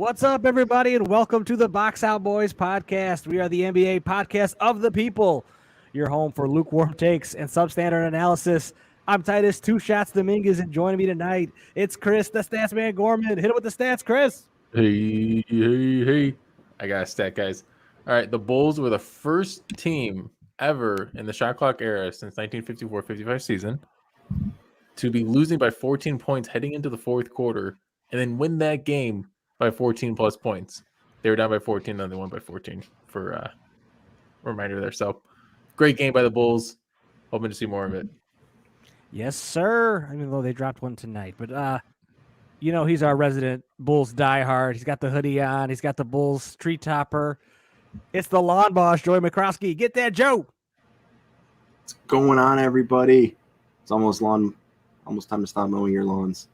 What's up, everybody, and welcome to the Box Out Boys podcast. We are the NBA podcast of the people, your home for lukewarm takes and substandard analysis. I'm Titus Two Shots Dominguez, and joining me tonight, it's Chris, the Stats Man Gorman. Hit it with the stats, Chris. Hey. I got a stat, guys. All right, the Bulls were the first team ever in the shot clock era since 1954-55 season to be losing by 14 points heading into the fourth quarter and then win that game by 14 plus points. They were down by 14, then they won by 14 for a reminder there. So great game by the Bulls. Hoping to see more of it. Yes, sir. Even though they dropped one tonight. But, he's our resident Bulls diehard. He's got the hoodie on. He's got the Bulls tree topper. It's the lawn boss, Joey McCroskey. Get that, Joe. What's going on, everybody? It's almost time to stop mowing your lawns.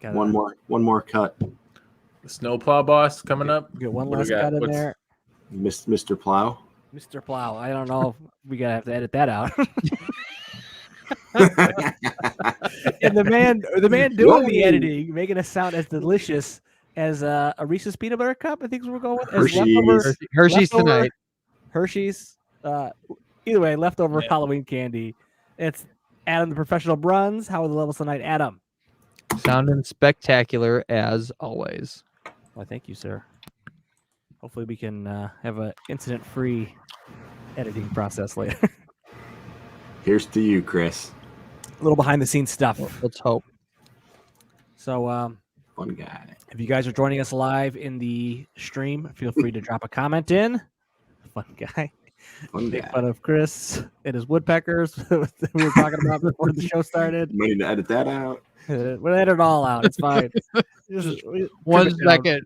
One more cut. The snowplow boss coming up. Get one last cut in there. Mr. Plow. Mr. Plow. I don't know if we gotta have to edit that out. And the man doing the editing, making us sound as delicious as a Reese's peanut butter cup. I think is what we're going with. Hershey's tonight. Hershey's. Either way, leftover Halloween candy. It's Adam, the professional Bruns. How are the levels tonight, Adam? Sounding spectacular as always. Well, thank you, sir. Hopefully we can have an incident-free editing process later. Here's to you, Chris. A little behind-the-scenes stuff. Let's hope. So, Fun guy. if you guys are joining us live in the stream, feel free to drop a comment in. Fun guy. Make fun of Chris and his woodpeckers that we were talking about before the show started. Might need to edit that out. We'll edit it all out. It's fine. Just 1 second.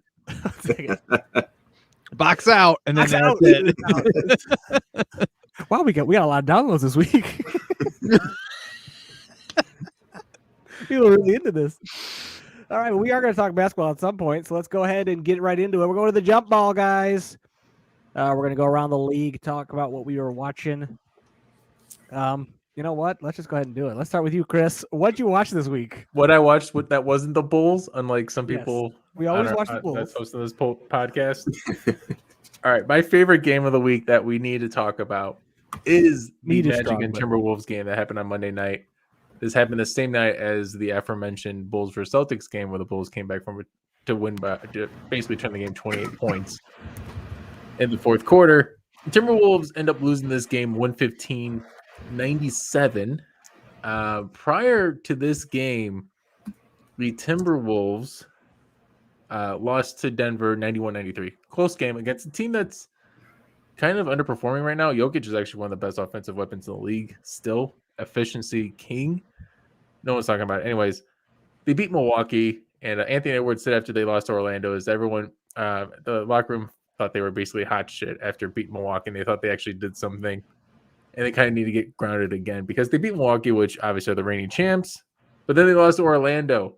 Box out, and then that's it. Wow, we got a lot of downloads this week. People are really into this. All right, well, we are going to talk basketball at some point, so let's go ahead and get right into it. We're going to the jump ball, guys. We're going to go around the league, talk about what we were watching. You know what? Let's just go ahead and do it. Let's start with you, Chris. What'd you watch this week? What I watched that wasn't the Bulls, unlike some people. Yes. We always watch the Bulls. That's hosting this podcast. All right, my favorite game of the week that we need to talk about is the Magic and Timberwolves game that happened on Monday night. This happened the same night as the aforementioned Bulls versus Celtics game, where the Bulls came back to win by basically turn the game 28 points in the fourth quarter. The Timberwolves end up losing this game 115-97. Prior to this game, the Timberwolves lost to Denver 91-93. Close game against a team that's kind of underperforming right now. Jokic is actually one of the best offensive weapons in the league. Still, efficiency king. No one's talking about it. Anyways, they beat Milwaukee, and Anthony Edwards said after they lost to Orlando, is everyone, the locker room thought they were basically hot shit after beating Milwaukee, and they thought they actually did something. And they kind of need to get grounded again because they beat Milwaukee, which obviously are the reigning champs, but then they lost to Orlando.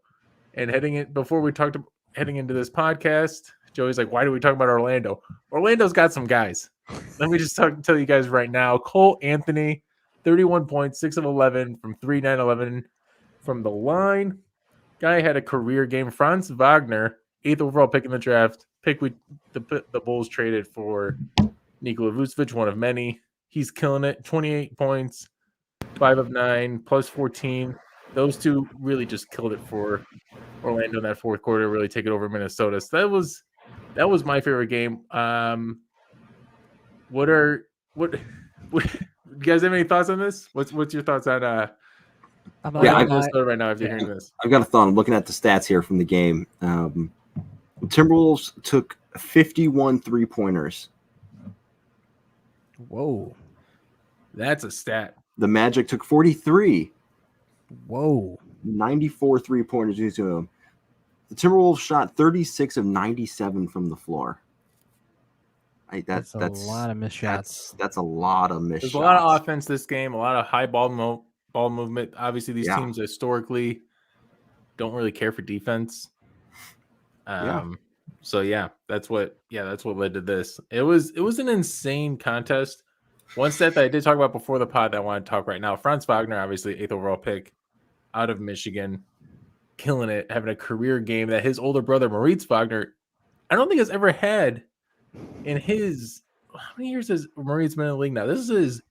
And heading into this podcast, Joey's like, why do we talk about Orlando? Orlando's got some guys. Let me just tell you guys right now. Cole Anthony, 31 points, 6 of 11 from 3, 9, 11 from the line. Guy had a career game. Franz Wagner, 8th overall pick in the draft. The Bulls traded for Nikola Vucevic, one of many. He's killing it. 28 points, 5 of 9, plus 14. Those two really just killed it for Orlando in that fourth quarter, really take it over Minnesota. So that was my favorite game. What you guys have any thoughts on this? What's your thoughts on Minnesota right now if you're hearing this? I've got a thought. I'm looking at the stats here from the game. The Timberwolves took 51 3-pointers. Whoa. That's a stat. The Magic took 43. Whoa. 94 3-pointers due to them. The Timberwolves shot 36 of 97 from the floor. That's a lot of missed shots. That's a lot of missed shots. There's a lot of offense this game, a lot of high ball movement. Obviously, these teams historically don't really care for defense. So that's what led to this. It was an insane contest. One stat that I did talk about before the pod that I want to talk right now. Franz Wagner, obviously 8th overall pick out of Michigan, killing it, having a career game that his older brother Moritz Wagner I don't think has ever had in his. How many years has Murray's been in the league now? This is his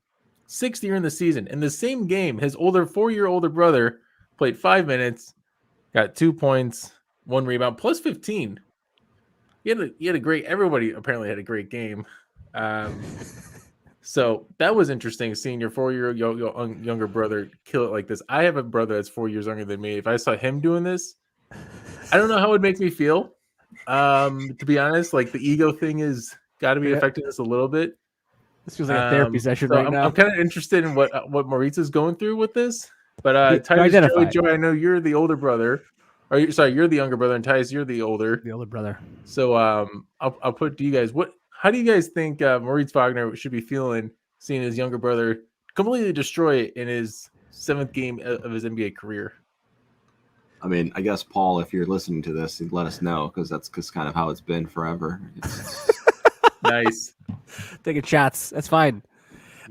6th year in the season. In the same game, his 4-year older brother played 5 minutes, got 2 points, 1 rebound, plus 15. He had a great. Everybody apparently had a great game. So that was interesting seeing your 4-year younger brother kill it like this. I have a brother that's 4 years younger than me. If I saw him doing this, I don't know how it would make me feel. To be honest, like the ego thing is got to be affecting us a little bit. This feels like a therapy session so right now. I'm kind of interested in what Maurice is going through with this. But Titus, Joey, I know you're the older brother. You're the younger brother, and Titus, you're the older brother. So I'll put to you guys how do you guys think Maurice Wagner should be feeling seeing his younger brother completely destroy it in his 7th game of his NBA career? I mean, I guess Paul, if you're listening to this, let us know because that's kind of how it's been forever. Nice. Taking shots. That's fine.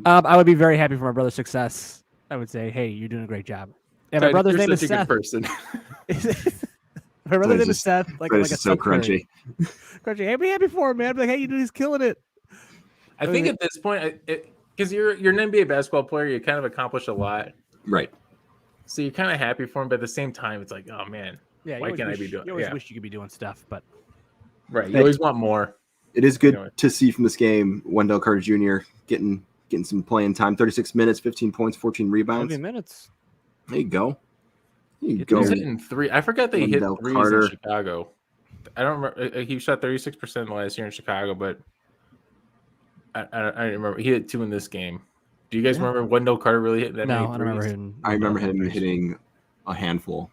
I would be very happy for my brother's success. I would say, hey, you're doing a great job. And my brother's name is Seth. Person. My brother's name is Seth. Like a so crunchy. Crunchy. Hey, be happy for him, man. Be like, hey, he's killing it. I think at this point, because you're an NBA basketball player, you kind of accomplished a lot. Right. So you're kind of happy for him, but at the same time, it's like, oh man, why can't I be doing? You always wish you could be doing stuff, but right, you always want more. It is good to see from this game Wendell Carter Jr. getting some playing time. 36 minutes, 15 points, 14 rebounds. 20 minutes. There you go. He's hitting 3. I forgot that he hit 3s in Chicago. I don't remember. He shot 36% last year in Chicago, but I remember he hit 2 in this game. Do you guys remember Wendell Carter really hitting that many threes? I don't remember him. I remember him hitting a handful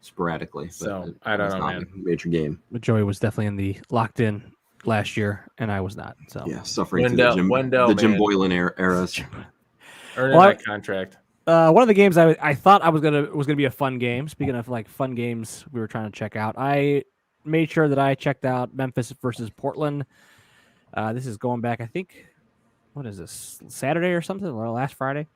sporadically. So I don't know, man. Major game. But Joey was definitely in the locked in last year, and I was not. So yeah, suffering through the Jim Boylan eras. Earning that contract. One of the games I thought was gonna be a fun game. Speaking of like fun games, we were trying to check out. I made sure that I checked out Memphis versus Portland. This is going back, I think. What is this? Saturday or something? Or last Friday.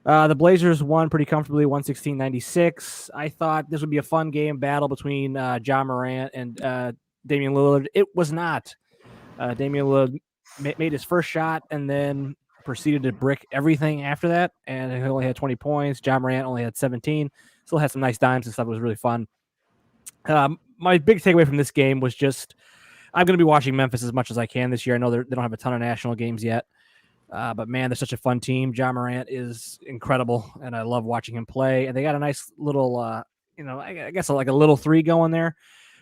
The Blazers won pretty comfortably, 116-96. I thought this would be a fun game battle between Ja Morant and Damian Lillard. It was not. Damian Lillard made his first shot and then proceeded to brick everything after that, and he only had 20 points. Ja Morant only had 17. Still had some nice dimes and stuff. It was really fun. My big takeaway from this game was just I'm going to be watching Memphis as much as I can this year. I know they don't have a ton of national games yet, but man, they're such a fun team. Ja Morant is incredible, and I love watching him play. And they got a nice little, I guess like a little 3 going there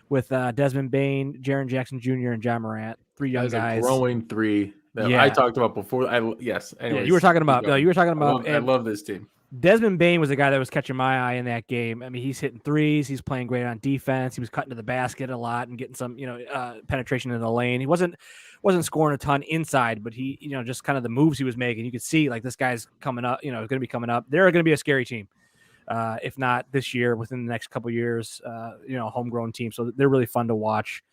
with Desmond Bane, Jaren Jackson Jr., and Ja Morant. 3 young guys. A growing 3 that I talked about before. Anyways, yeah, you were talking about. I love this team. Desmond Bane was the guy that was catching my eye in that game. I mean, he's hitting threes. He's playing great on defense. He was cutting to the basket a lot and getting some, penetration in the lane. He wasn't scoring a ton inside, but he, just kind of the moves he was making. You could see like this guy's coming up. Going to be coming up. They're going to be a scary team, if not this year, within the next couple of years. Homegrown team. So they're really fun to watch.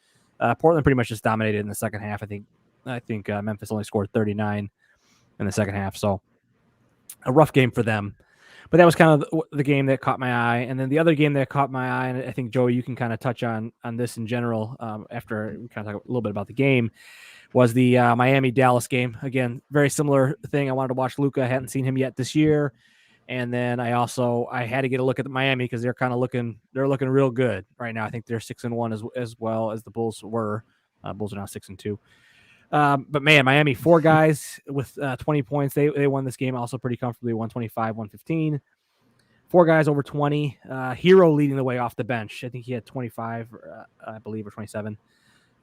Portland pretty much just dominated in the second half. I think Memphis only scored 39 in the second half. So a rough game for them. But that was kind of the game that caught my eye. And then the other game that caught my eye, and I think, Joey, you can kind of touch on this in general after we kind of talk a little bit about the game, was the Miami-Dallas game. Again, very similar thing. I wanted to watch Luka. I hadn't seen him yet this year. And then I had to get a look at Miami because they're looking real good right now. I think they're 6-1 as well as the Bulls were. Bulls are now 6-2. But man, Miami, 4 guys with 20 points. They won this game also pretty comfortably, 125-115. 4 guys over 20. Hero leading the way off the bench. I think he had 25, I believe, or 27.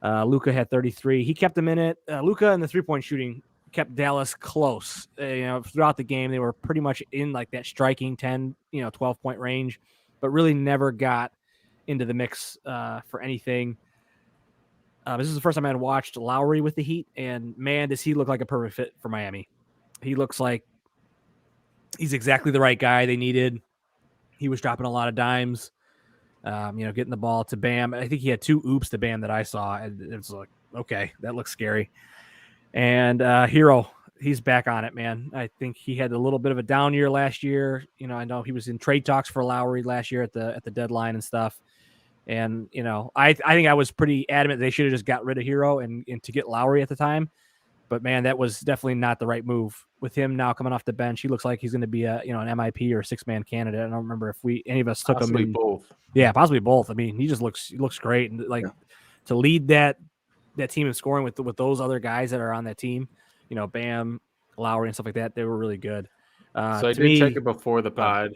Luka had 33. He kept them in it. Luka and the 3-point shooting kept Dallas close. Throughout the game, they were pretty much in like that striking 10, 12-point range, but really never got into the mix for anything. This is the first time I had watched Lowry with the Heat, and man, does he look like a perfect fit for Miami. He looks like he's exactly the right guy they needed. He was dropping a lot of dimes, getting the ball to Bam. I think he had 2 oops to Bam that I saw, and it's like, okay, that looks scary. And Hero, he's back on it, man. I think he had a little bit of a down year last year. I know he was in trade talks for Lowry last year at the deadline and stuff. And, I think I was pretty adamant they should have just got rid of Hero and to get Lowry at the time. But, man, that was definitely not the right move. With him now coming off the bench, he looks like he's going to be an MIP or a six-man candidate. I don't remember if any of us took him. Both. Yeah, possibly both. I mean, he just looks great. And, to lead that team in scoring with those other guys that are on that team, Bam, Lowry, and stuff like that, they were really good. So I did check it before the pod.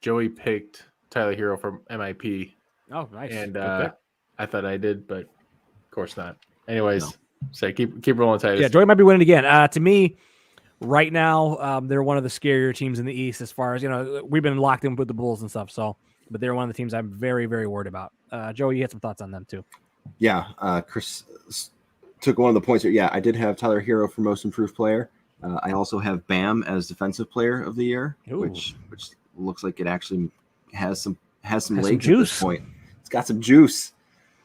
Joey picked Tyler Hero from MIP. Oh, nice. And I thought I did, but of course not. Anyways, so keep rolling, Titus. Yeah, Joey might be winning again. To me, right now, they're one of the scarier teams in the East as far as, we've been locked in with the Bulls and stuff. So, but they're one of the teams I'm very, very worried about. Joey, you had some thoughts on them too. Yeah, Chris took one of the points here. Yeah, I did have Tyler Hero for most improved player. I also have Bam as defensive player of the year, which looks like it actually has some legs at this point. It's got some juice.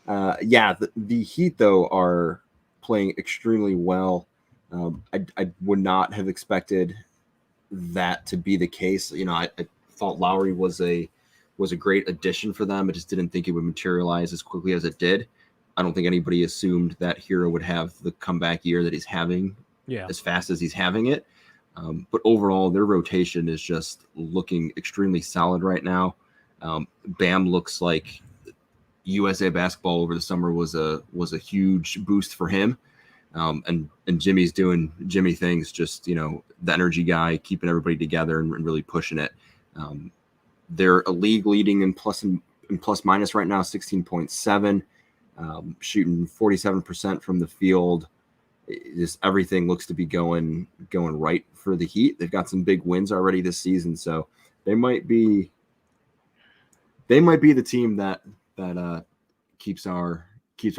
The Heat though are playing extremely well. I would not have expected that to be the case. I thought Lowry was a great addition for them. I just didn't think it would materialize as quickly as it did. I don't think anybody assumed that Hero would have the comeback year that he's having as fast as he's having it. But overall, their rotation is just looking extremely solid right now. Bam looks like USA basketball over the summer was a huge boost for him. And Jimmy's doing Jimmy things, just, the energy guy, keeping everybody together and really pushing it. They're a league leading in plus minus right now, 16.7, shooting 47% from the field. Just everything looks to be going right for the Heat. They've got some big wins already this season, so they might be the team that keeps our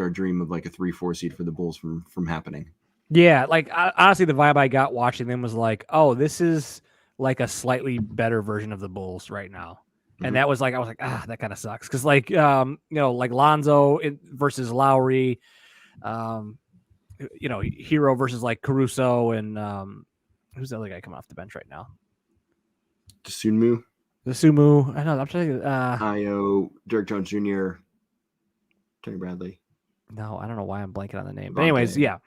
dream of like a 3-4 seed for the Bulls from happening. Yeah, honestly, the vibe I got watching them was like, oh, this is like a slightly better version of the Bulls right now. And that was I was like, that kind of sucks. Cause like Lonzo versus Lowry, Hero versus like Caruso and who's the other guy coming off the bench right now? The Sumu. I know. I'm trying to Io, Derek Jones Jr., Tony Bradley. No, I don't know why I'm blanking on the name. But anyways, yeah.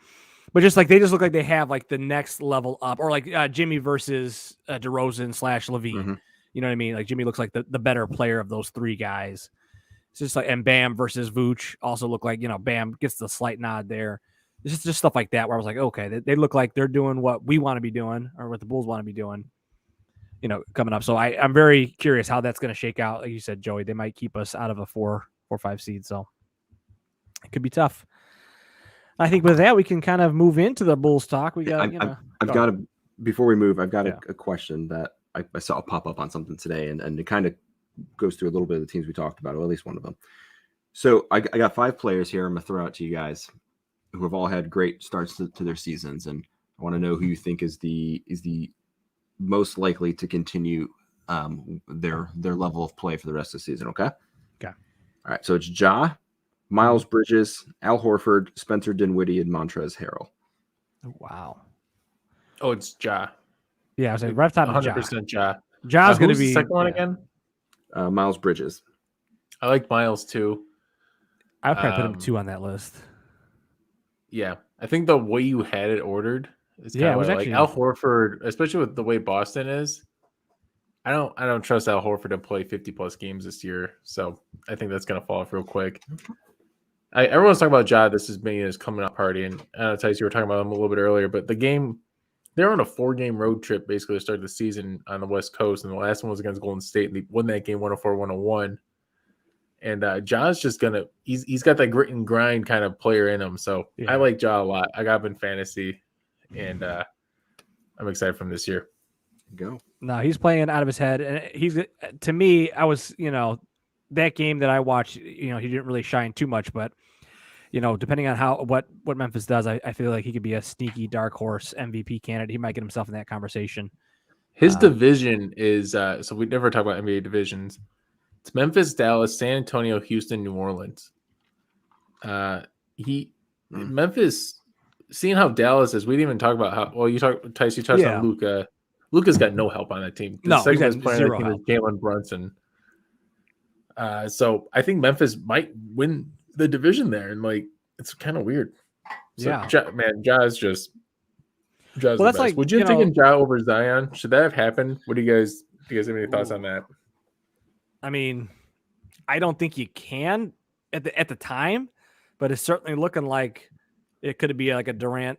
But just they just look like they have like the next level up, or like Jimmy versus DeRozan / Levine. Mm-hmm. You know what I mean? Like Jimmy looks like the better player of those three guys. It's just like, and Bam versus Vooch also look like, Bam gets the slight nod there. It's just stuff like that where I was like, okay, they look like they're doing what we want to be doing or what the Bulls want to be doing, coming up. So I'm very curious how that's going to shake out. Like you said, Joey, they might keep us out of a 4 or 5 seed. So it could be tough. I think with that, we can kind of move into the Bulls talk. We got, before we move, I've got a question that I saw pop up on something today, and it kind of goes through a little bit of the teams we talked about, or at least one of them. So I got 5 players here I'm going to throw out to you guys who have all had great starts to their seasons, and I want to know who you think is the most likely to continue their level of play for the rest of the season. Okay. Okay. All right. So it's Ja, Miles Bridges, Al Horford, Spencer Dinwiddie, and Montrezl Harrell. Oh, wow. Oh, it's Ja. Yeah, I was like right top of 100% Ja. Ja's going to be the second one again. Miles Bridges. I like Miles too. I'd probably put him 2 on that list. Yeah, I think the way you had it ordered is kind of like Al Horford, especially with the way Boston is. I don't trust Al Horford to play 50+ games this year, so I think that's gonna fall off real quick. Everyone's talking about Ja. This is me as coming out party, and Tice, you were talking about him a little bit earlier, but the game. They're on a 4-game road trip basically to start the season on the West Coast, and the last one was against Golden State, and they won that game 104-101. And Ja's just gonna he's got that grit and grind kind of player in him. So I like Ja a lot. I got him in fantasy, and I'm excited from this year. Go. No, he's playing out of his head, and he's to me. I was that game that I watched. He didn't really shine too much, but. Depending on what Memphis does, I feel like he could be a sneaky dark horse MVP candidate. He might get himself in that conversation. His division is so we never talk about NBA divisions. It's Memphis, Dallas, San Antonio, Houston, New Orleans. Memphis, seeing how Dallas is, we didn't even talk about how well you touched on Luka. Luka's got no help on that team. The second best player on that team is Jalen Brunson. So I think Memphis might win the division there, and like it's kind of weird. So, Yeah. Ja's just Ja's Well, the that's best. like, Would you have taken Ja over Zion? Should that have happened? Do you guys have any thoughts on that? I mean, I don't think you can at the time, but it's certainly looking like it could be like a Durant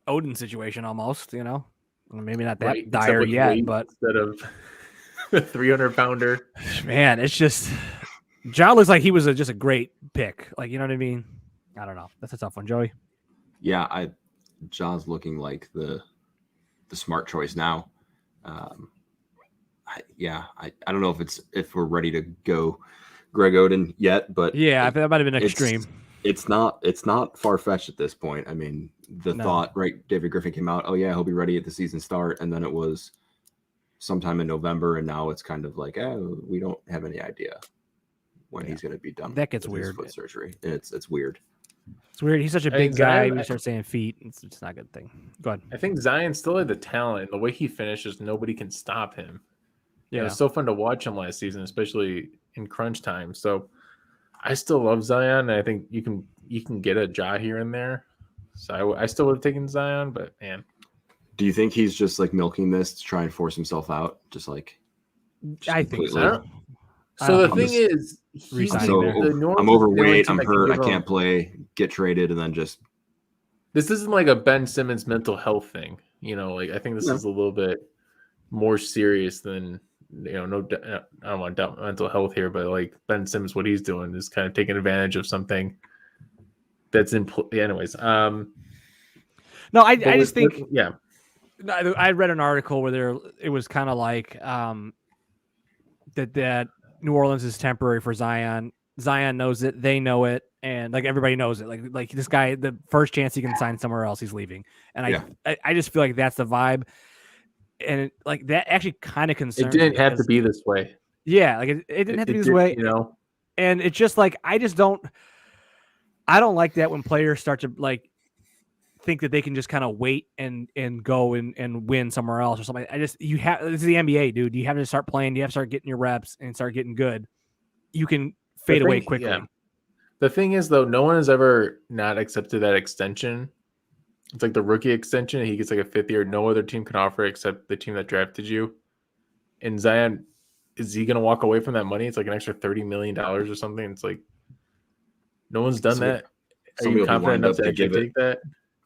Odin situation almost, you know. Maybe not that Right, dire except with yet, weight but instead of the 300-pounder. man, it's just Ja looks like he was just a great pick. Like, you know what I mean? I don't know. That's a tough one, Joey. Yeah, Ja's looking like the smart choice now. I don't know if we're ready to go Greg Oden yet, but yeah, that might have been extreme. It's not far fetched at this point. I mean, thought, right? David Griffin came out, oh yeah, he'll be ready at the season start, and then it was sometime in November, and now it's kind of like, we don't have any idea when he's going to be done. That gets with weird. His foot surgery. It's weird. It's weird. He's such a big guy. When you start saying feet, it's not a good thing. Go ahead. I think Zion still had the talent. The way he finishes, nobody can stop him. Yeah, it was so fun to watch him last season, especially in crunch time. So I still love Zion. And I think you can get a Ja here and there. So I still would have taken Zion, but man. Do you think he's just like milking this to try and force himself out? Just like, I think so. So the thing is, I'm overweight, I'm hurt, I can't play, get traded, and then just. This isn't like a Ben Simmons mental health thing, you know. Like I think this is a little bit more serious than, you know. I don't want to doubt mental health here, but like Ben Simmons, what he's doing is kind of taking advantage of something that's in. Anyways, no, I just think yeah. I read an article where it was kind of like that New Orleans is temporary for Zion. Zion knows it, they know it, and like everybody knows it. Like this guy, the first chance he can sign somewhere else, he's leaving. And I just feel like that's the vibe, and like that actually kind of concerns. It didn't have to be this way. Yeah, like it didn't have to be this way, you know. And it's just like I don't like that when players start to like think that they can just kind of wait and go and win somewhere else or something. This is the NBA, dude. You have to start playing. You have to start getting your reps and start getting good. You can fade away quickly. Yeah. The thing is, though, no one has ever not accepted that extension. It's like the rookie extension. He gets like a 5th year. No other team can offer except the team that drafted you. And Zion, is he going to walk away from that money? It's like an extra $30 million or something. It's like no one's done that. Are you confident enough to actually take that?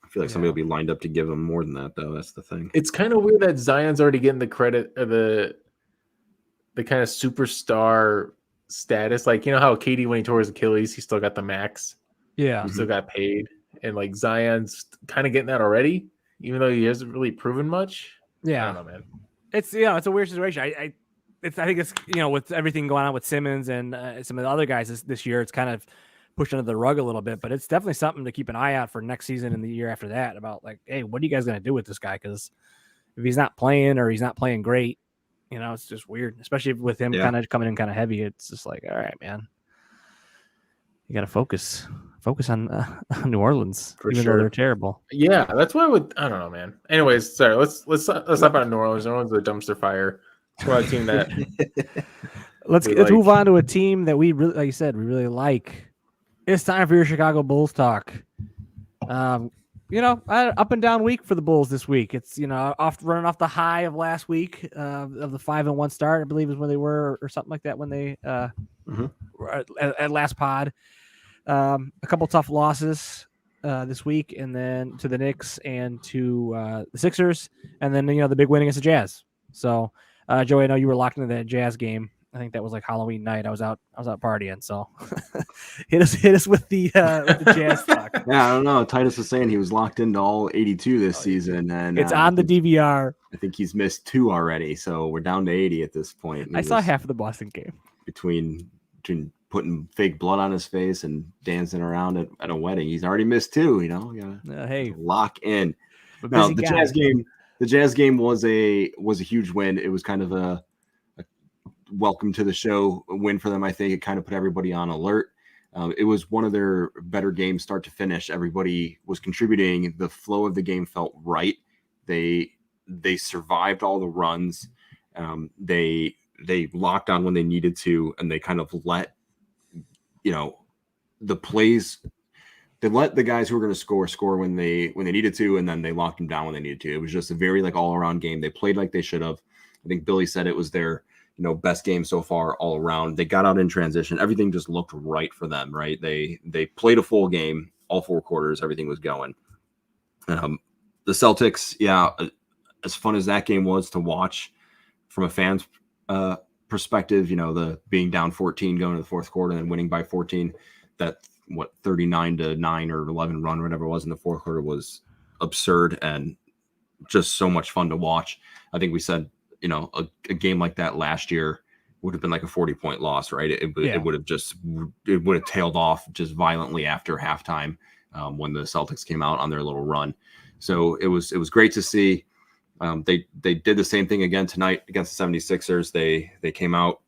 I feel like somebody will be lined up to give him more than that, though. That's the thing. It's kind of weird that Zion's already getting the credit of the kind of superstar status. Like, you know how KD, when he tore his Achilles, he still got the max. Yeah. He still got paid. And like Zion's kind of getting that already, even though he hasn't really proven much. Yeah. I don't know, man. It's it's a weird situation. I think it's, with everything going on with Simmons and some of the other guys this year, it's kind of pushed under the rug a little bit, but it's definitely something to keep an eye out for next season and the year after that about like, hey, what are you guys going to do with this guy? Because if he's not playing or he's not playing great, it's just weird, especially with him kind of coming in kind of heavy. It's just like, all right, man, you got to focus on New Orleans, even though they're terrible. Yeah, that's why I don't know, man. Anyways, sorry, let's talk about New Orleans. New Orleans is a dumpster fire. It's a team that let's move on to a team that we really, like you said, we really like. It's time for your Chicago Bulls talk. Up and down week for the Bulls this week. It's running off the high of last week of the 5-1 start, I believe is where they were, or something like that when they were at last pod. A couple tough losses this week, and then to the Knicks and to the Sixers, and then the big win against the Jazz. So, Joey, I know you were locked into that Jazz game. I think that was like Halloween night. I was out partying. So hit us with the Jazz talk. Yeah, I don't know. Titus was saying he was locked into all 82 this season, and it's on the DVR. I think he's missed 2 already, so we're down to 80 at this point. I saw half of the Boston game. Between putting fake blood on his face and dancing around at a wedding, he's already missed 2. Hey, lock in. Now the Jazz game was a huge win. It was kind of a welcome to the show win for them. I think it kind of put everybody on alert. It was one of their better games start to finish. Everybody was contributing. The flow of the game felt right. They survived all the runs. They locked on when they needed to, and they kind of let the plays. They let the guys who were going to score when they needed to, and then they locked them down when they needed to. It was just a very all around game. They played like they should have. I think Billy said it was their best game so far all around. They got out in transition. Everything just looked right for them. Right? They played a full game, all 4 quarters. Everything was going. The Celtics, as fun as that game was to watch from a fan's perspective, the being down 14 going to the fourth quarter and then winning by 14, that 39-9 or 11 run, whatever it was in the fourth quarter was absurd and just so much fun to watch. I think we said, a game like that last year would have been like a 40-point loss, right? It would have tailed off just violently after halftime when the Celtics came out on their little run. So it was great to see. They did the same thing again tonight against the 76ers. They came out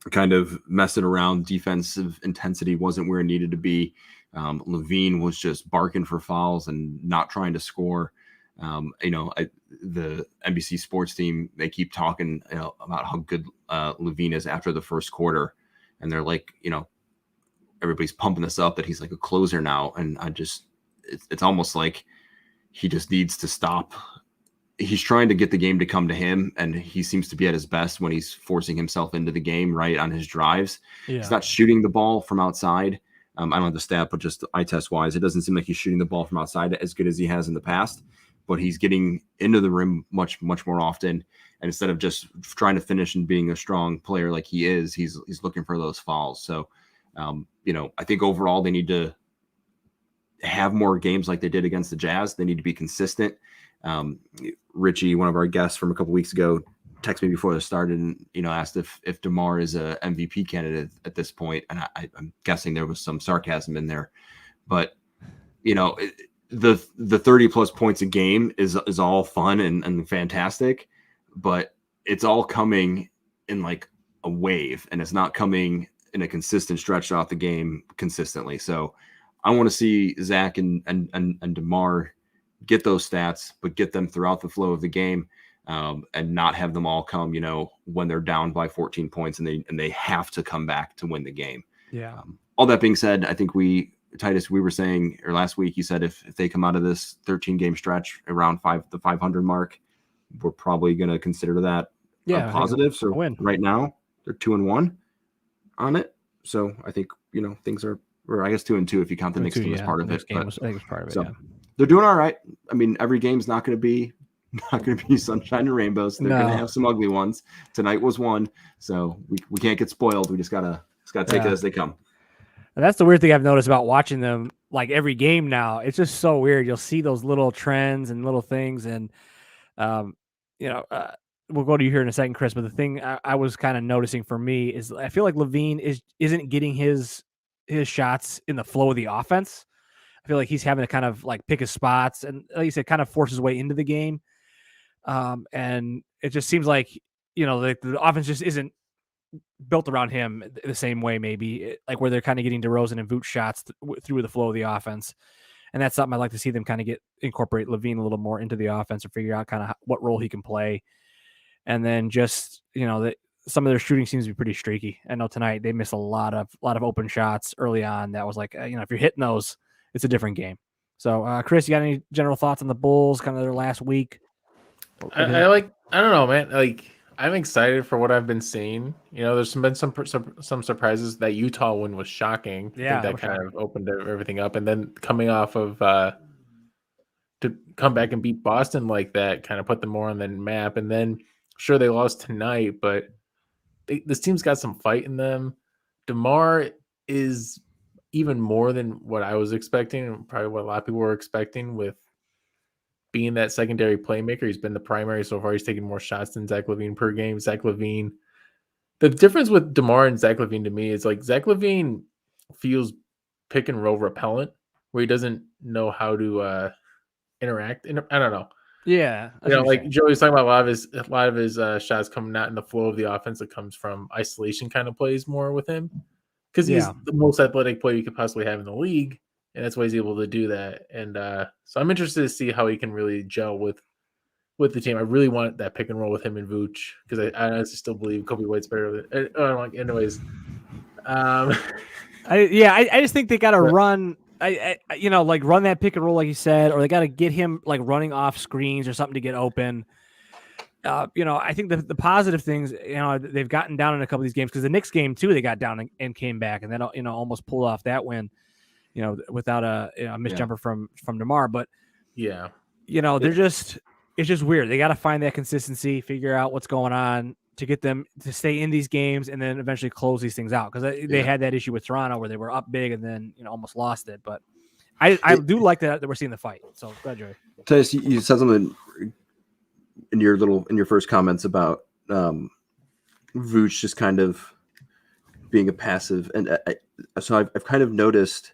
kind of messing around. Defensive intensity wasn't where it needed to be. Levine was just barking for fouls and not trying to score. The NBC sports team, they keep talking about how good Levine is after the first quarter. And they're like, everybody's pumping this up that he's like a closer now. And it's almost like he just needs to stop. He's trying to get the game to come to him, and he seems to be at his best when he's forcing himself into the game right on his drives. Yeah. He's not shooting the ball from outside. I don't have the stat, but just eye test wise, it doesn't seem like he's shooting the ball from outside as good as he has in the past, but he's getting into the rim much, much more often. And instead of just trying to finish and being a strong player like he is, he's looking for those fouls. So, I think overall they need to have more games like they did against the Jazz. They need to be consistent. Richie, one of our guests from a couple weeks ago, texted me before this started and asked if DeMar is a MVP candidate at this point, and I'm guessing there was some sarcasm in there, but the 30 plus points a game is all fun and fantastic, but it's all coming in like a wave, and it's not coming in a consistent stretch throughout the game consistently. So I want to see Zach and DeMar get those stats, but get them throughout the flow of the game, and not have them all come, when they're down by 14 points and they have to come back to win the game. Yeah. All that being said, I think Titus, we were saying, or last week you said if they come out of this 13 game stretch around the 500 mark, we're probably going to consider that a positive. So right now they're 2-1 on it. So I think, things are, or I guess 2-2 if you count the Knicks game as part of it. I think it was part of it. So they're doing all right. I mean, every game's not going to be sunshine and rainbows. They're going to have some ugly ones. Tonight was one, so we can't get spoiled. We just gotta take it as they come. And that's the weird thing I've noticed about watching them. Like every game now, it's just so weird. You'll see those little trends and little things, and we'll go to you here in a second, Chris. But the thing I was kind of noticing for me is I feel like Levine isn't getting his shots in the flow of the offense. I feel like he's having to kind of like pick his spots and, like you said, kind of force his way into the game. And it just seems like, the offense just isn't built around him the same way, maybe like where they're kind of getting DeRozan and Vooch shots through the flow of the offense. And that's something I'd like to see them kind of incorporate Levine a little more into the offense or figure out kind of what role he can play. And then just, some of their shooting seems to be pretty streaky. I know tonight they missed a lot of open shots early on. That was like, if you're hitting those, it's a different game. So, Chris, you got any general thoughts on the Bulls, kind of their last week? I don't know, man. Like, I'm excited for what I've been seeing. There's been some surprises. That Utah win was shocking. Yeah, I think that kind of opened everything up. And then coming off of to come back and beat Boston like that, kind of put them more on the map. And then, sure, they lost tonight, but this team's got some fight in them. DeMar is even more than what I was expecting, and probably what a lot of people were expecting, with being that secondary playmaker. He's been the primary so far. He's taking more shots than Zach LaVine per game. Zach LaVine, the difference with DeMar and Zach LaVine to me is like Zach LaVine feels pick and roll repellent, where he doesn't know how to interact. I don't know. Yeah, like Joey was talking about, a lot of his shots come not in the flow of the offense. It comes from isolation kind of plays more with him, because he's the most athletic player you could possibly have in the league, and that's why he's able to do that. And so I'm interested to see how he can really gel with the team. I really want that pick and roll with him and Vooch, because I honestly still believe Kobe White's better. Anyways, I just think they got to run. Like run that pick and roll, like you said, or they got to get him like running off screens or something to get open. I think the positive things, they've gotten down in a couple of these games because the Knicks game too, they got down and came back and then almost pulled off that win, without a missed jumper from DeMar. But it's just weird. They got to find that consistency, figure out what's going on to get them to stay in these games and then eventually close these things out because they had that issue with Toronto where they were up big and then almost lost it. But I do like that we're seeing the fight. So go ahead, Joey. Titus, you said something in your first comments about Vooch just kind of being a passive, and so I've kind of noticed.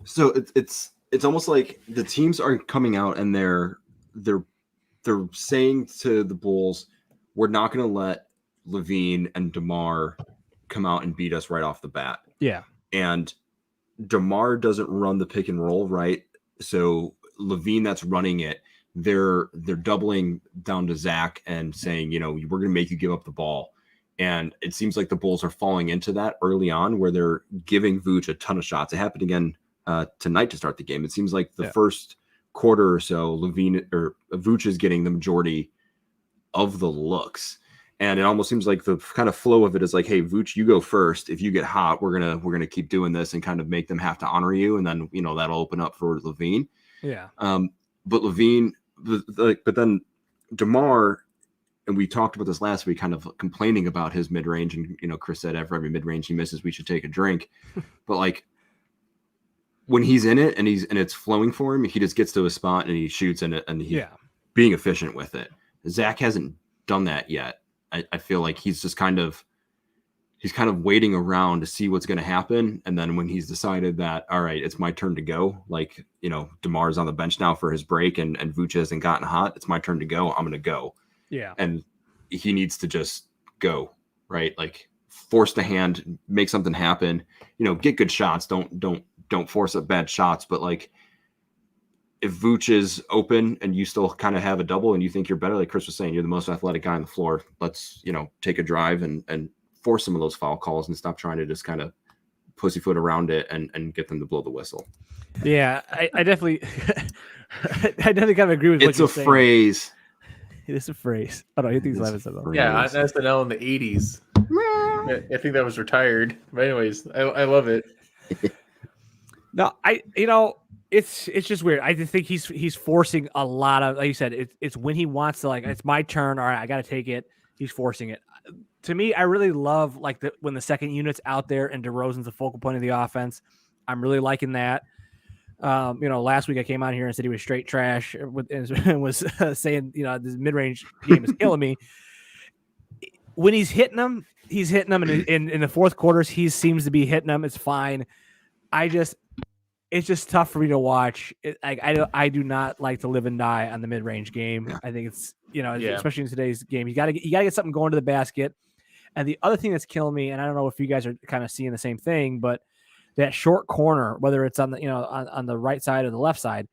So it's almost like the teams are coming out and they're saying to the Bulls, we're not going to let Levine and DeMar come out and beat us right off the bat. Yeah, and DeMar doesn't run the pick and roll, right? So Levine that's running it. They're doubling down to Zach and saying, we're going to make you give up the ball. And it seems like the Bulls are falling into that early on where they're giving Vooch a ton of shots. It happened again tonight to start the game. It seems like the first quarter or so, Levine or Vooch is getting the majority of the looks. And it almost seems like the kind of flow of it is like, hey, Vooch, you go first. If you get hot, we're going to keep doing this and kind of make them have to honor you. And then, that'll open up for Levine. Yeah. But Levine, but then DeMar, and we talked about this last week, kind of complaining about his mid-range, and Chris said after every mid-range he misses, we should take a drink. But like when he's in it and it's flowing for him, he just gets to a spot and he shoots in it and he's being efficient with it. Zach hasn't done that yet. I feel like he's just kind of waiting around to see what's going to happen. And then when he's decided that, all right, it's my turn to go. Like, DeMar's on the bench now for his break and Vooch hasn't gotten hot. It's my turn to go. I'm going to go. Yeah. And he needs to just go, right? Like force the hand, make something happen, get good shots. Don't force up bad shots. But like if Vooch is open and you still kind of have a double and you think you're better, like Chris was saying, you're the most athletic guy on the floor. Let's, take a drive and force some of those foul calls and stop trying to just kind of pussyfoot around it and get them to blow the whistle. Yeah, I definitely, I definitely kind of agree with it's what you're saying. Phrase. It is a phrase. I don't know. I think he's laughing something. Yeah, on SNL in the 80s. I think that was retired. But anyways, I love it. No, it's just weird. I just think he's forcing a lot of, like you said, it's when he wants to, like, it's my turn. All right, I got to take it. He's forcing it. To me, I really love like when the second unit's out there and DeRozan's the focal point of the offense. I'm really liking that. Last week I came on here and said he was straight trash and was saying, this mid-range game is killing me. When he's hitting them, and in the fourth quarters, he seems to be hitting them. It's fine. It's just tough for me to watch. I do not like to live and die on the mid-range game. Yeah. I think it's, especially in today's game, you gotta get something going to the basket. And the other thing that's killing me, and I don't know if you guys are kind of seeing the same thing, but that short corner, whether it's on the, on the right side or the left side,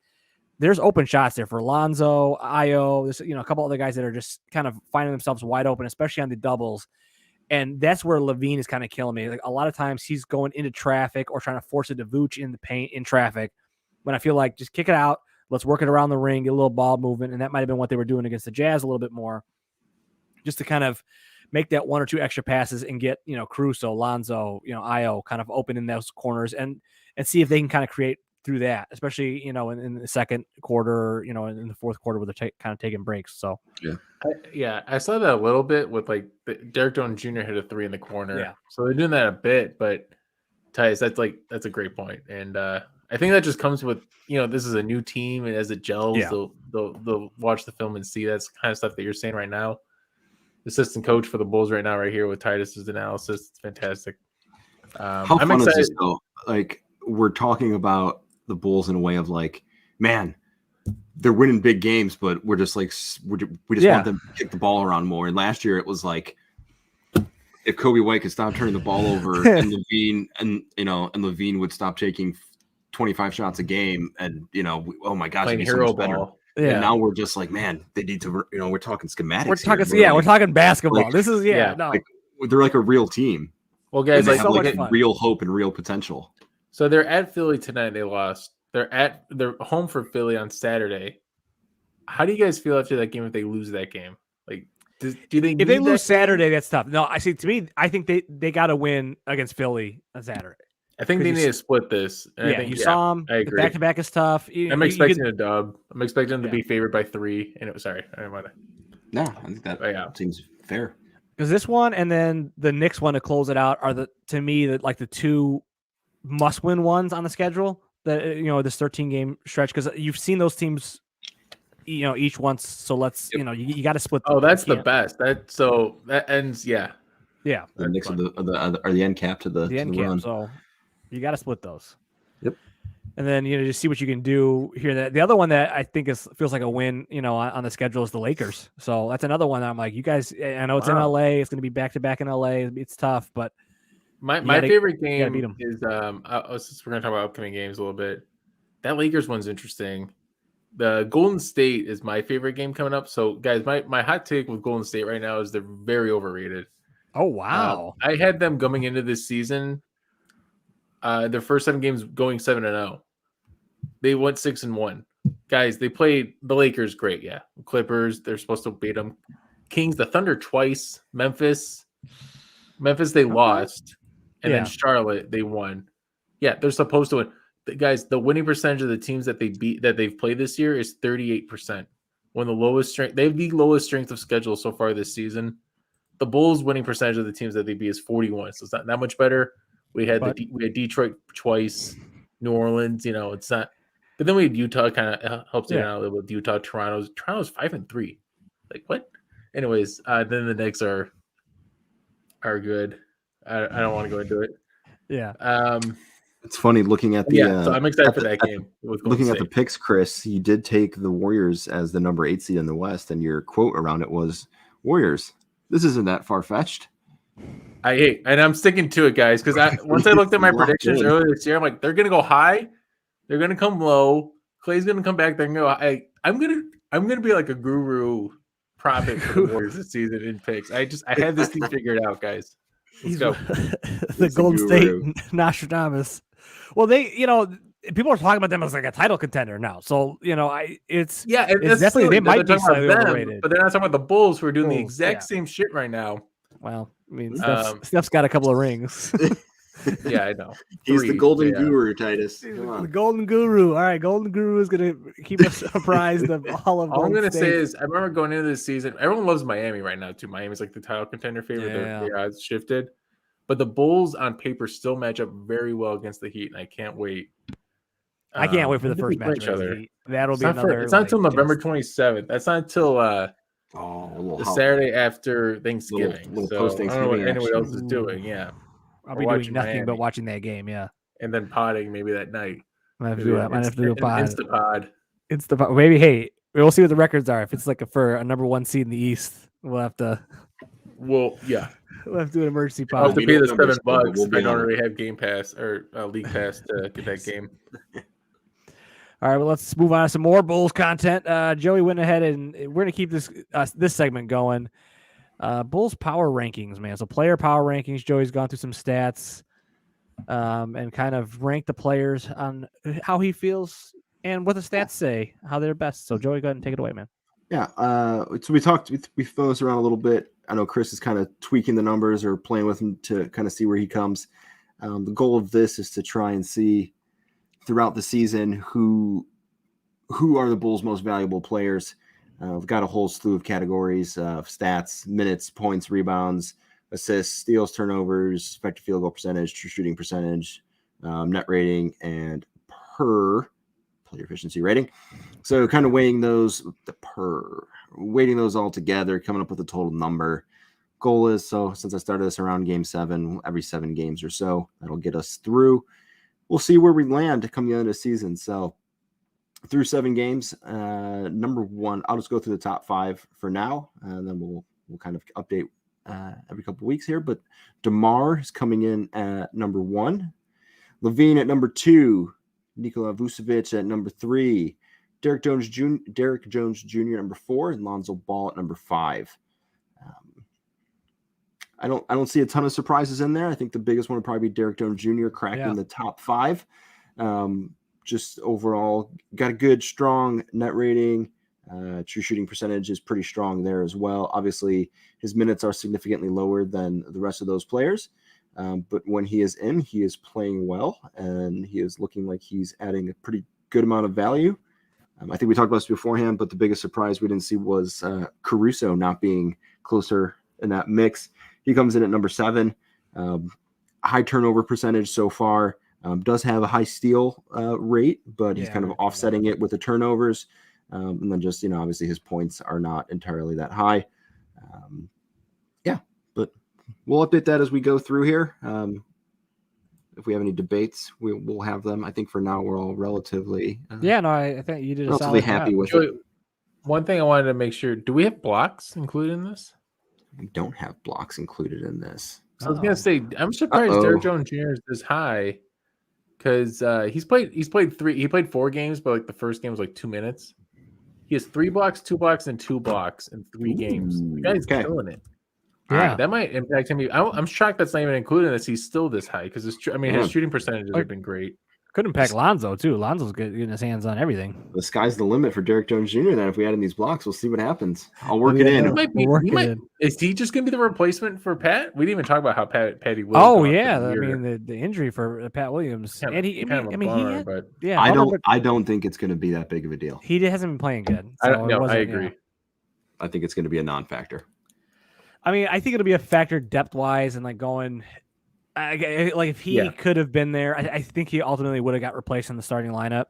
there's open shots there for Lonzo, Io. There's, a couple other guys that are just kind of finding themselves wide open, especially on the doubles. And that's where Levine is kind of killing me. Like a lot of times he's going into traffic or trying to force it to Vooch in the paint in traffic. When I feel like just kick it out, let's work it around the ring, get a little ball movement. And that might've been what they were doing against the Jazz a little bit more, just to kind of make that one or two extra passes and get, Caruso, Lonzo, Io kind of open in those corners and see if they can kind of create through that, especially, in the second quarter, in the fourth quarter where they're kind of taking breaks. So, I saw that a little bit with like Derek Jones Jr. hit a three in the corner. Yeah. So they're doing that a bit, but Tice, that's a great point. And I think that just comes with, this is a new team, and as it gels, they'll watch the film and see that's kind of stuff that you're saying right now. Assistant coach for the Bulls right now, right here with Titus's analysis. It's fantastic. How I'm fun excited. is this though? Like we're talking about the Bulls in a way of like, man, they're winning big games, but we're just like, we just want them to kick the ball around more. And last year it was like, if Kobe White could stop turning the ball over and Levine would stop taking 25 shots a game and, oh my gosh, playing hero ball. Yeah. And now we're just like, man, they need to, we're talking schematics. We're talking basketball. Like, this is, no. like, they're like a real team. Well, guys, And they like have so like much fun. real hope and real potential. so they're at Philly tonight. They lost. They're home for Philly on Saturday. How do you guys feel after that game if they lose that game? Like, do they If they need lose that game? Saturday, that's tough. No, I see. To me, I think they got to win against Philly on Saturday. I think they 'Cause need to split this. And I Yeah, think, you saw them. I The agree. back to back is tough. I'm expecting a dub. I'm expecting them to be favored by 3. And sorry, I didn't want to. No, I think that seems fair. Because this one and then the Knicks one to close it out are the the two must-win ones on the schedule. This 13-game stretch, because you've seen those teams, each once. So let's you got to split. Oh, that's the best. That ends. Yeah. Yeah. The Knicks are the end cap to the end to the cap. run. So you got to split those. Yep. And then just see what you can do here. The other one that I think feels like a win, on the schedule is the Lakers. So that's another one that I'm like, you guys. I know it's in LA. It's going to be back to back in LA. It's tough, but my favorite game is since we're going to talk about upcoming games a little bit. That Lakers one's interesting. The Golden State is my favorite game coming up. So guys, my hot take with Golden State right now is they're very overrated. Oh wow! I had them coming into this season. Their first 7 games going 7-0. They went 6-1. Guys, they played the Lakers great. Yeah, Clippers. They're supposed to beat them. Kings, the Thunder twice. Memphis they lost, and then Charlotte they won. Yeah, they're supposed to win. Guys, the winning percentage of the teams that they've played this year is 38%. When the lowest strength, they have the lowest strength of schedule so far this season. The Bulls' winning percentage of the teams that they beat is 41, so it's not that much better. We had Detroit twice, New Orleans. It's not. But then we had Utah, kind of helps it out a little bit. Utah, Toronto's 5-3. Like what? Anyways, then the Knicks are good. I don't want to go into it. Yeah. It's funny looking at the. So I'm excited for that game. Looking at the picks, Chris, you did take the Warriors as the number 8 seed in the West, and your quote around it was Warriors. This isn't that far fetched. And I'm sticking to it, guys, because once I looked at my predictions earlier this year, I'm like, they're gonna go high, they're gonna come low. Clay's gonna come back. They're gonna go high. I'm gonna be like a guru prophet for the Warriors this season in picks. I have this thing figured out, guys. Let's go. The Golden State Nostradamus. Well, people are talking about them as like a title contender now. So it's definitely they might be slightly overrated, but they're not talking about the Bulls who are doing the exact same shit right now. Well, I mean, Steph's got a couple of rings. Yeah, I know. He's the golden guru, Titus. The golden guru. All right, golden guru is going to keep us apprised of all of. All I'm going to say is, I remember going into this season. Everyone loves Miami right now too. Miami's like the title contender favorite. Their odds shifted, but the Bulls on paper still match up very well against the Heat, and I can't wait. I can't wait for the first match. That'll be another. It's not until November 27th. That's not until the Saturday after Thanksgiving. Little so I don't know what anyone else is doing. Yeah. I'll be doing nothing but watching that game, and then potting maybe that night. I have to do that. I have to do a pod. Instapod. Maybe. Hey, we'll see what the records are. If it's like for a number 1 seed in the East, we'll have to. Well, yeah, we'll have to do an emergency pod. I'll have to pay the $7 if I don't already have Game Pass or League Pass to get that game. All right, well, let's move on to some more Bulls content. Joey went ahead and we're going to keep this segment going. Bulls power rankings, man. So player power rankings. Joey's gone through some stats and kind of ranked the players on how he feels and what the stats say, how they're best. So Joey, go ahead and take it away, man. Yeah. So we throw this around a little bit. I know Chris is kind of tweaking the numbers or playing with him to kind of see where he comes. The goal of this is to try and see throughout the season who are the Bulls' most valuable players. We've got a whole slew of categories of stats, minutes, points, rebounds, assists, steals, turnovers, effective field goal percentage, true shooting percentage, net rating, and per player efficiency rating. So kind of weighting those all together, coming up with a total number. Goal is, so since I started this around game 7, every 7 games or so, that'll get us through. We'll see where we land come the end of the season. So through 7 games, number 1, I'll just go through the top 5 for now, and then we'll kind of update every couple of weeks here. But DeMar is coming in at number 1, Levine at number 2, Nikola Vucevic at number 3, Derek Jones Jr. number 4, and Lonzo Ball at number 5. I don't see a ton of surprises in there. I think the biggest one would probably be Derek Jones Jr. cracking the top 5. Just overall, got a good, strong net rating. True shooting percentage is pretty strong there as well. Obviously, his minutes are significantly lower than the rest of those players. But when he is in, he is playing well, and he is looking like he's adding a pretty good amount of value. I think we talked about this beforehand, but the biggest surprise we didn't see was Caruso not being closer in that mix. He comes in at number 7. High turnover percentage so far. Does have a high steal rate, but he's kind of offsetting it with the turnovers. And then just, obviously his points are not entirely that high. But we'll update that as we go through here. If we have any debates, we'll have them. I think for now we're all relatively I think you did a relatively solid happy job. with it. One thing I wanted to make sure, do we have blocks included in this? We don't have blocks included in this. So I was gonna say, I'm surprised Derek Jones Jr. is this high, because he played 4 games, but like the first game was like 2 minutes. He has 3 blocks, 2 blocks, and 2 blocks in 3 games. The guy's killing it. Yeah, that might impact him. I'm shocked that's not even included in this. He's still this high because his shooting percentages have been great. could impact Lonzo too. Lonzo's getting his hands on everything. The sky's the limit for Derek Jones Jr. Then if we add in these blocks, we'll see what happens. I'll work it in. Is he just going to be the replacement for Pat? We didn't even talk about how Patty Williams. Oh yeah, I mean the injury for Pat Williams, and I don't think it's going to be that big of a deal. He hasn't been playing good. So I agree. I think it's going to be a non-factor. I mean, I think it'll be a factor depth-wise and like going, like if he could have been there, I think he ultimately would have got replaced in the starting lineup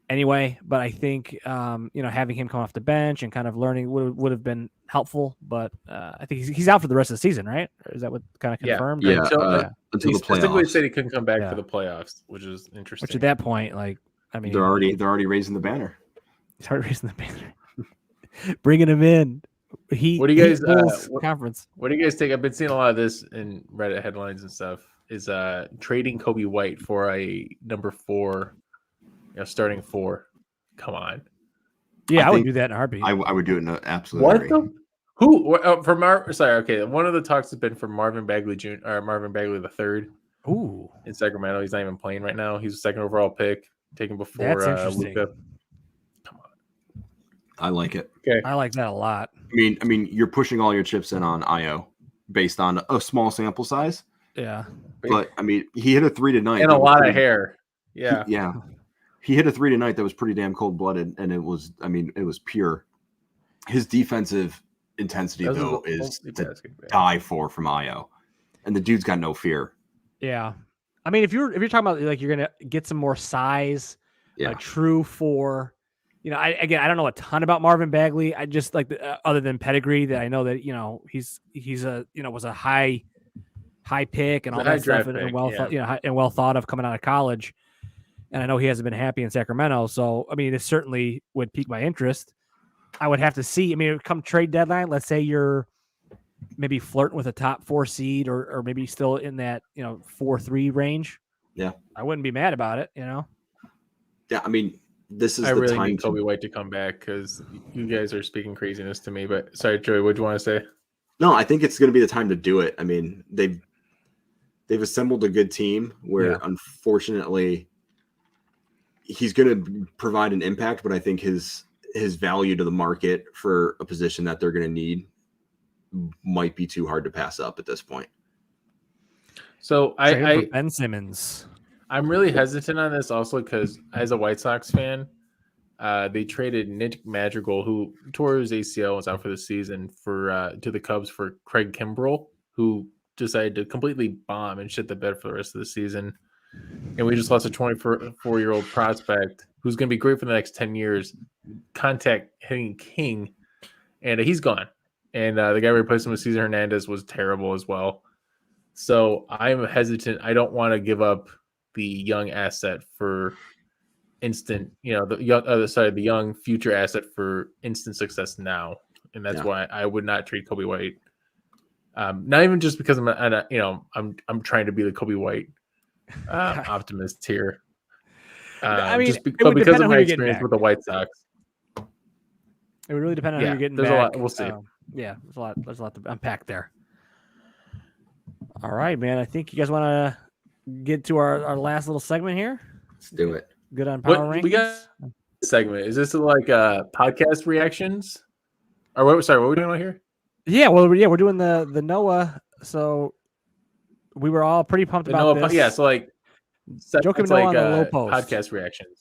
anyway. But I think, having him come off the bench and kind of learning would have been helpful. But I think he's out for the rest of the season, right? Or is that what kind of confirmed? Yeah, until he the playoffs. Specifically said he couldn't come back for the playoffs, which is interesting. Which at that point, like, I mean, they're already raising the banner. He's already raising the banner, bringing him in. What do you guys conference? What do you guys think? I've been seeing a lot of this in Reddit headlines and stuff. Is trading Kobe White for a number 4, starting 4. Come on. Yeah, I would do that in a heartbeat. I would do it in an absolute. One of the talks has been for Marvin Bagley Jr. or Marvin Bagley III. Ooh, in Sacramento, he's not even playing right now. He's a 2nd overall pick, taken before Luka. I like it. Okay. I like that a lot. I mean, you're pushing all your chips in on IO based on a small sample size. Yeah. But I mean, he hit a 3 tonight. And a lot of hair. Yeah. He hit a 3 tonight that was pretty damn cold-blooded, and it was pure. His defensive intensity though is to die for from IO. And the dude's got no fear. Yeah. I mean, if you're talking about like you're going to get some more size, a true 4. I don't know a ton about Marvin Bagley. I just like other than pedigree that I know that he's was a high pick and all that stuff and well thought of coming out of college. And I know he hasn't been happy in Sacramento. So I mean, it certainly would pique my interest. I would have to see. I mean, come trade deadline, let's say you're maybe flirting with a top 4 seed or maybe still in that 4-3 range. Yeah, I wouldn't be mad about it. Yeah, I mean. This is I the really time need Kobe White to come back because you guys are speaking craziness to me. But sorry, Joey, what do you want to say? No, I think it's going to be the time to do it. I mean, they've assembled a good team where unfortunately he's going to provide an impact, but I think his value to the market for a position that they're going to need might be too hard to pass up at this point. So Ben Simmons. I'm really hesitant on this also because as a White Sox fan, they traded Nick Madrigal, who tore his ACL and was out for the season, to the Cubs for Craig Kimbrell, who decided to completely bomb and shit the bed for the rest of the season. And we just lost a 24-year-old prospect who's going to be great for the next 10 years, contact hitting king, and he's gone. And the guy replacing him with Cesar Hernandez was terrible as well. So I'm hesitant. I don't want to give up the young asset for instant, the young future asset for instant success now, and that's why I would not trade Kobe White. Not even just because I'm trying to be the Kobe White optimist here. I mean, but because of my experience with the White Sox, it would really depend on who you're getting there's back. A lot. We'll see. There's a lot to unpack there. All right, man. I think you guys want to get to our last little segment here. Let's do it. Good on power rankings. We got a segment. Is this like podcast reactions? Or what? Sorry, what are we doing right here? Yeah, well, we're doing the Noah. So we were all pretty pumped about this. Yeah, so like Joakim Noah on the low post podcast reactions.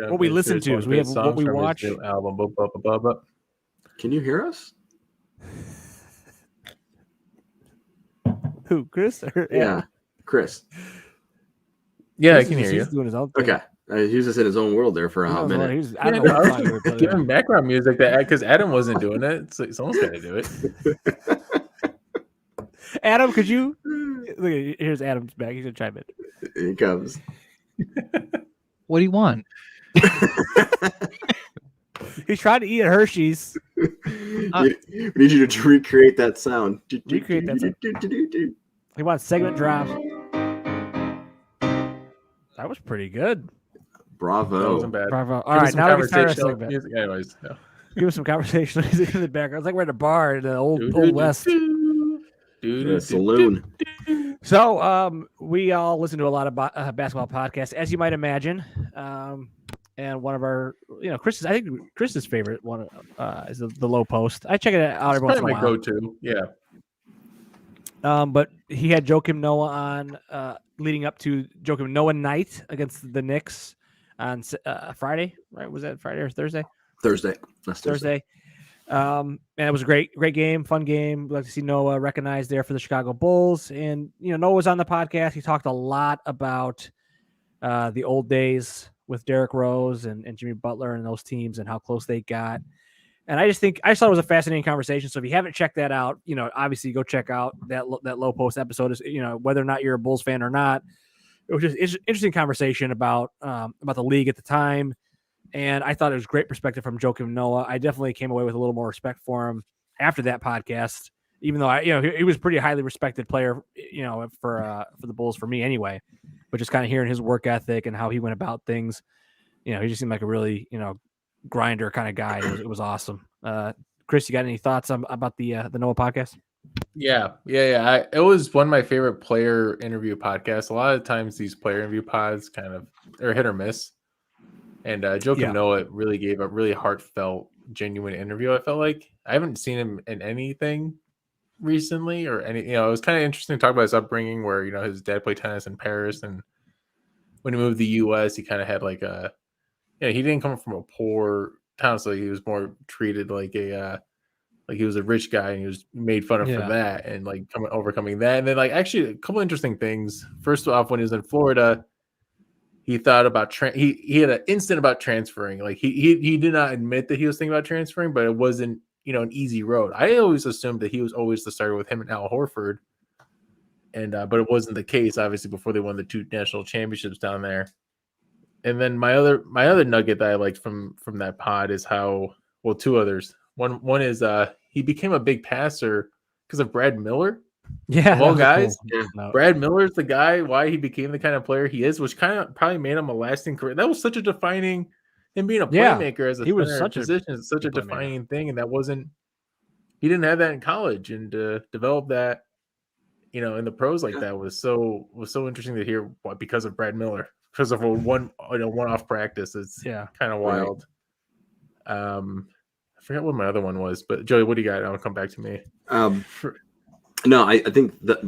What we listen to is we have what we watch. Album. Can you hear us? Who, Chris? Yeah, Chris. Yeah, I can hear you. He's doing his own thing. Okay. He was just in his own world there for a hot minute. I don't know. Giving background music because Adam wasn't doing it. So someone's got to do it. Adam, could you? Look, here's Adam's back. He's gonna chime in. Here he comes. What do you want? He's trying to eat a Hershey's. We need you to recreate that sound. Recreate that sound. He wants segment drops. That was pretty good. Bravo. That wasn't bad. Bravo. All right, now we can start our segment. Music. Anyways, no. Give us some conversational music in the background. It's like we're at a bar in the old West. Saloon. So we all listen to a lot of basketball podcasts, as you might imagine. And one of our, Chris's, I think Chris's favorite one is the Low Post. I check it out every once in a while. My go-to, yeah. But he had Joakim Noah on leading up to Joakim Noah night against the Knicks on Friday, right? Was that Friday or Thursday? Thursday. Thursday. And it was a great game, fun game. We'd like to see Noah recognized there for the Chicago Bulls. And, Noah was on the podcast. He talked a lot about the old days with Derrick Rose and Jimmy Butler and those teams and how close they got. And I thought it was a fascinating conversation. So if you haven't checked that out, obviously go check out that Low Post episode. Is whether or not you're a Bulls fan or not. It was just interesting conversation about the league at the time. And I thought it was great perspective from Joakim Noah. I definitely came away with a little more respect for him after that podcast, even though he was a pretty highly respected player, for the Bulls for me anyway. But just kind of hearing his work ethic and how he went about things, he just seemed like a really, grinder kind of guy. It was awesome. Chris, you got any thoughts about the Noah podcast? Yeah. It was one of my favorite player interview podcasts. A lot of times these player interview pods kind of are hit or miss. And Joakim Noah really gave a really heartfelt, genuine interview. I felt like I haven't seen him in anything recently or any. It was kind of interesting to talk about his upbringing, where his dad played tennis in Paris, and when he moved to the U.S., he kind of had like a. He didn't come from a poor town, so he was more treated like a. Like he was a rich guy, and he was made fun of for that, and like overcoming that, and then like actually a couple interesting things. First off, when he was in Florida. He thought about he had an instant about transferring. Like he did not admit that he was thinking about transferring, but it wasn't an easy road. I always assumed that he was always the starter with him and Al Horford, and but it wasn't the case. Obviously, before they won the 2 national championships down there. And then my other nugget that I liked from that pod is how 2 others. One is he became a big passer because of Brad Miller. Yeah, of all guys, cool. No. Brad Miller's the guy why he became the kind of player he is, which kind of probably made him a lasting career. That was such a defining him being a playmaker as a he was such position is such a defining thing, and he didn't have that in college, and to develop that, in the pros like that was so interesting to hear. Because of Brad Miller, because of a one-off practice, it's kind of wild. I forgot what my other one was, but Joey, what do you got? I'll come back to me. No, I think that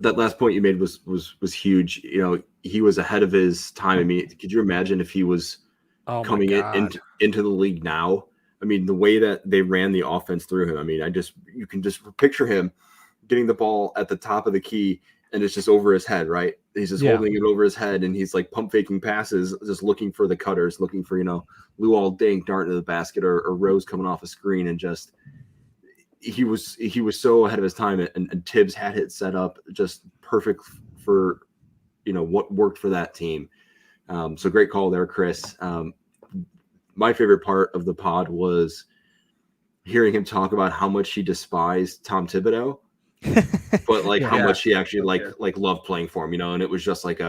last point you made was huge. He was ahead of his time. I mean, could you imagine if he was coming into the league now? I mean, the way that they ran the offense through him. I mean, you can just picture him getting the ball at the top of the key, and it's just over his head, right? He's just holding it over his head, and he's like pump faking passes, just looking for the cutters, looking for Luol Deng darting to the basket or Rose coming off a screen, and just. He was so ahead of his time, and Tibbs had it set up just perfect for what worked for that team. So great call there, Chris. My favorite part of the pod was hearing him talk about how much he despised Tom Thibodeau, but like how much he actually like loved playing for him. And it was just like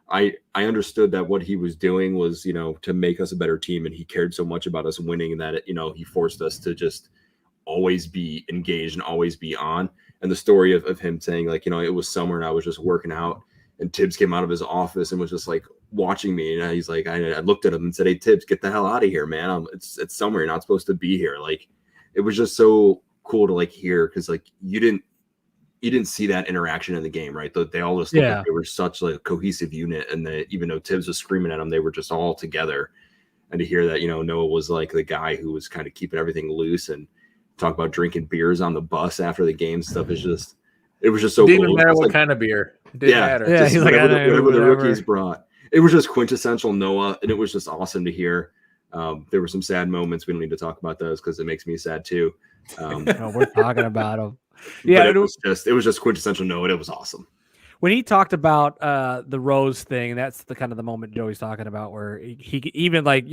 I understood that what he was doing was to make us a better team, and he cared so much about us winning, and that he forced us to just always be engaged and always be on. And the story of him saying, like, it was summer and I was just working out, and Tibbs came out of his office and was just like watching me. And he's like, I looked at him and said, "Hey, Tibbs, get the hell out of here, man. It's summer. You're not supposed to be here." Like, it was just so cool to like hear, because like you didn't see that interaction in the game, right? They all just looked like they were such like a cohesive unit, and that even though Tibbs was screaming at them, they were just all together. And to hear that, Noah was like the guy who was kind of keeping everything loose, and talk about drinking beers on the bus after the game stuff is just, it was just so Didn't cool. matter what Like, kind of beer. It didn't matter. Yeah, just he's like, whatever the rookies brought. It was just quintessential Noah, and it was just awesome to hear. There were some sad moments. We don't need to talk about those because it makes me sad too. No, we're talking about him. Yeah, it was just quintessential Noah, and it was awesome. When he talked about the Rose thing, that's the kind of the moment Joey's talking about, where he even like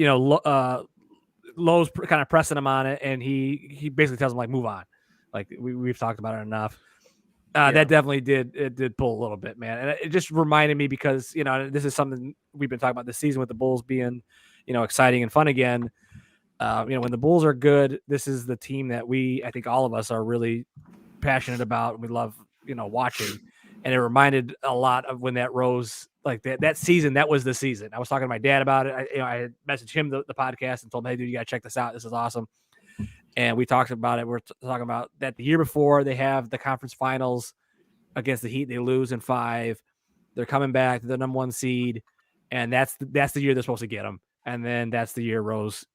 Lowe's kind of pressing him on it, and he basically tells him like, move on, like we've talked about it enough. That definitely did pull a little bit, man, and it just reminded me, because this is something we've been talking about this season with the Bulls being exciting and fun again. When the Bulls are good, this is the team that I think all of us are really passionate about, and we love watching. And it reminded a lot of when that Rose, like that season, that was the season. I was talking to my dad about it. I had messaged him the podcast and told him, "Hey, dude, you got to check this out. This is awesome." And we talked about it. We're talking about that the year before they have the conference finals against the Heat. They lose in 5. They're coming back to the number 1 seed. And that's the year they're supposed to get them. And then that's the year Rose,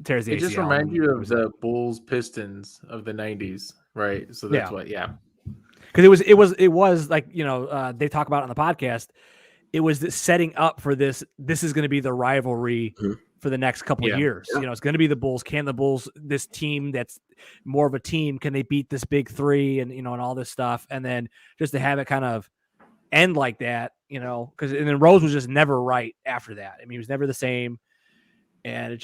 tears the ACL. It just reminds you of the Bulls Pistons of the 90s, right? So that's because it was like they talk about it on the podcast. It was this setting up for this. This is going to be the rivalry for the next couple of years. Yeah. It's going to be the Bulls. Can the Bulls, this team that's more of a team, can they beat this big 3 and and all this stuff? And then just to have it kind of end like that, because and then Rose was just never right after that. I mean, he was never the same, and it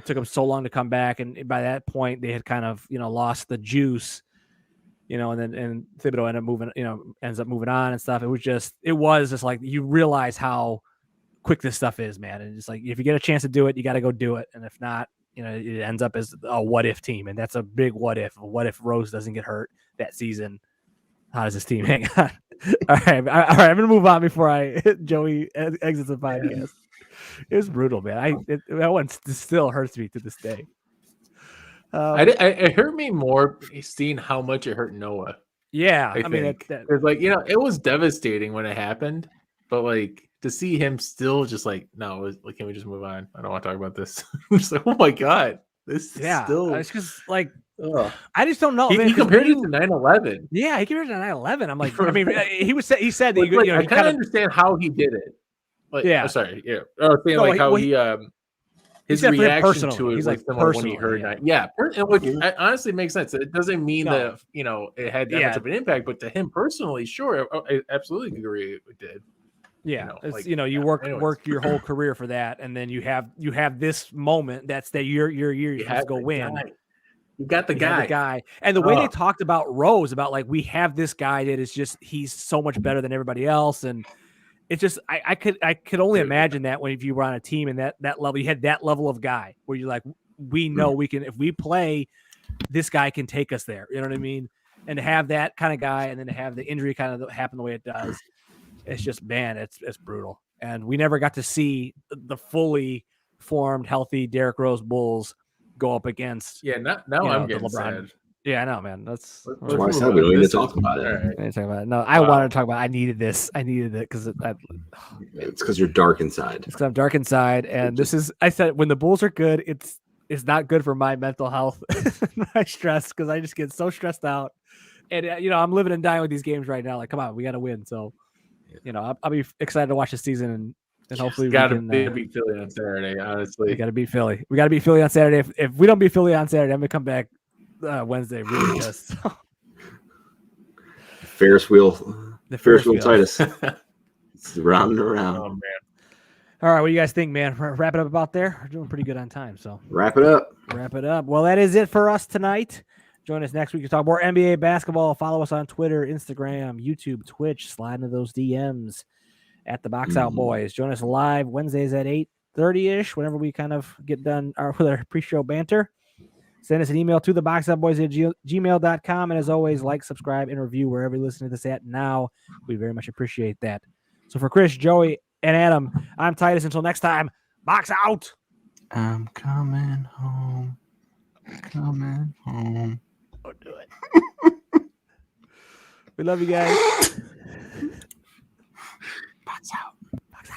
took him so long to come back. And by that point, they had kind of lost the juice. And Thibodeau ends up moving on and stuff. It was just like, you realize how quick this stuff is, man. And it's like, if you get a chance to do it, you got to go do it. And if not, it ends up as a what if team. And that's a big what if. What if Rose doesn't get hurt that season? How does this team hang on? All right. I'm going to move on before Joey exits the podcast. It was brutal, man. That one still hurts me to this day. It hurt me more seeing how much it hurt Noah. Yeah, I mean, it's like it was devastating when it happened, but like to see him still just like, no, can we just move on? I don't want to talk about this. I'm just like, oh my god, this is still. It's just like, I just don't know. He compared it to 9/11. Yeah, he compared it to 9/11. I'm like, I mean, he said that like, I kind of understand how he did it. Like, sorry, yeah. His reaction to it was like similar when he heard that. Yeah, which honestly makes sense. It doesn't mean that it had that much of an impact, but to him personally, sure, I absolutely agree it did. Yeah, you work your whole career for that, and then you have this moment that's that year you have to go win. You got the guy, and the way they talked about Rose, about like, we have this guy that is just, he's so much better than everybody else, and it's just, I could only imagine that if you were on a team and that level, you had that level of guy where you're like, we know we can, if we play, this guy can take us there. You know what I mean? And to have that kind of guy, and then to have the injury kind of happen the way it does, it's just, man, it's brutal. And we never got to see the fully formed, healthy Derrick Rose Bulls go up against. Yeah, now I'm getting sad. Yeah, I know, man. That's why I said we don't need to talk about it. Right. No, I wanted to talk about it. I needed this. I needed it because it's because you're dark inside. It's because I'm dark inside, and this is. I said when the Bulls are good, it's not good for my mental health, my stress, because I just get so stressed out, and I'm living and dying with these games right now. Like, come on, we got to win. So, I'll be excited to watch the season, and hopefully we can beat Philly on Saturday. Honestly, we got to beat Philly. We got to beat Philly on Saturday. If we don't beat Philly on Saturday, I'm gonna come back Wednesday really just Ferris wheel Titus. It's round and around. Oh man. All right, what do you guys think, man? Wrap it up about there. We're doing pretty good on time, so wrap it up. Well, that is it for us tonight. Join us next week to talk more NBA basketball. Follow us on Twitter, Instagram, YouTube, Twitch. Slide into those DMs at the Box Out Boys. Join us live Wednesdays at 8:30ish. Whenever we kind of get done with our pre-show banter. Send us an email to theboxoutboys@gmail.com. And as always, like, subscribe, and review wherever you listen to this at now. We very much appreciate that. So for Chris, Joey, and Adam, I'm Titus. Until next time, box out. I'm coming home. Coming home. Don't do it. We love you guys.